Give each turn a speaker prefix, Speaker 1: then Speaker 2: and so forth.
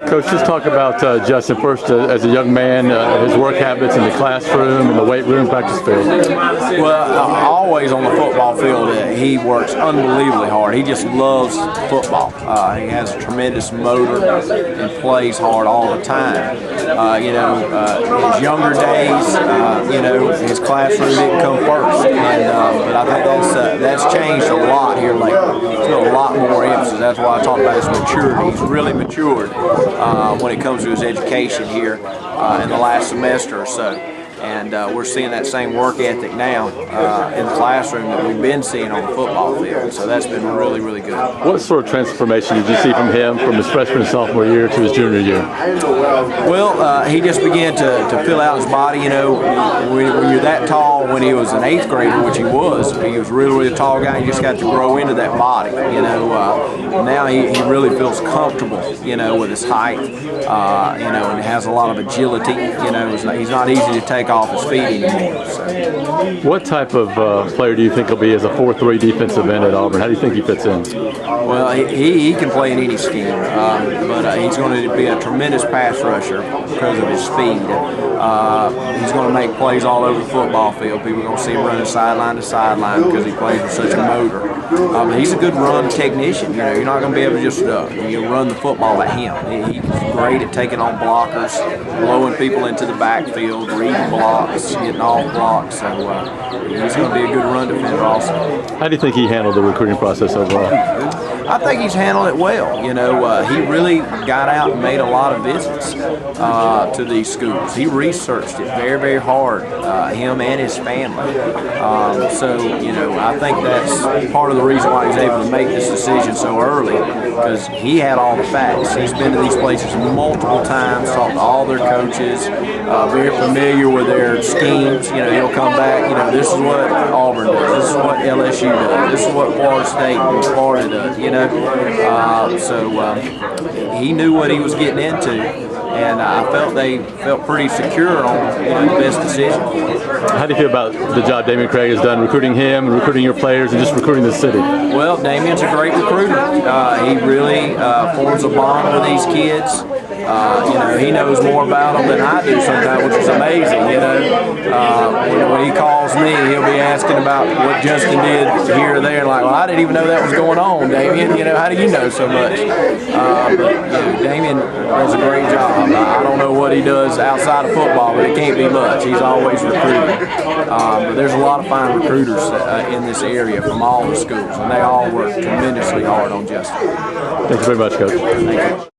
Speaker 1: Coach, just talk about Justin first as a young man, his work habits in the classroom, in the weight room, practice field.
Speaker 2: Well, always on the football field, he works unbelievably hard. He just loves football. He has a tremendous motor and plays hard all the time. His younger days, his classroom didn't come first, but I think that's changed a lot here lately. There's been a lot more emphasis. That's why I talk about his maturity. He's really matured when it comes to his education here in the last semester or so. And we're seeing that same work ethic now in the classroom that we've been seeing on the football field. So that's been really, really good.
Speaker 1: What sort of transformation did you see from him from his freshman and sophomore year to his junior year?
Speaker 2: Well, he just began to fill out his body. You know, when you're that tall, when he was an 8th grader, which he was really, really tall guy. He just got to grow into that body. Now he really feels comfortable, with his height, and has a lot of agility. He's not easy to take off his feet anymore. So.
Speaker 1: What type of player do you think he'll be as a 4-3 defensive end at Auburn? How do you think he fits in?
Speaker 2: Well, he can play in any scheme, but he's going to be a tremendous pass rusher because of his speed. He's going to make plays all over the football field. People are going to see him running sideline to sideline because he plays with such a motor. But he's a good run technician. You're not going to be able to just run the football at him. He's great at taking on blockers, blowing people into the backfield, reading blocks, getting off blocks. So he's going to be a good run defender also.
Speaker 1: How do you think he handled the recruiting process overall?
Speaker 2: I think he's handled it well. He really got out and made a lot of visits to these schools. He researched it very, very hard, him and his family. I think that's part of the reason why he's able to make this decision so early, because he had all the facts. He's been to these places multiple times, talked to all their coaches, very familiar with their schemes. He'll come back, this is what Auburn does, this is what LSU does, this is what Florida State and Florida does, he knew what he was getting into, and I felt they felt pretty secure on the best decision.
Speaker 1: How do you feel about the job Damian Craig has done recruiting him, recruiting your players, and just recruiting the city?
Speaker 2: Well, Damian's a great recruiter. He really forms a bond with these kids. He knows more about them than I do sometimes, which is amazing. When he calls me, he'll be asking about what Justin did here or there, and well, I didn't even know that was going on, Damian. How do you know so much? Damian does a great job. I don't know what he does outside of football, but it can't be much. He's always recruiting. But there's a lot of fine recruiters in this area from all the schools, and they all work tremendously hard on Justin.
Speaker 1: Thank you very much, Coach.
Speaker 2: Thank you.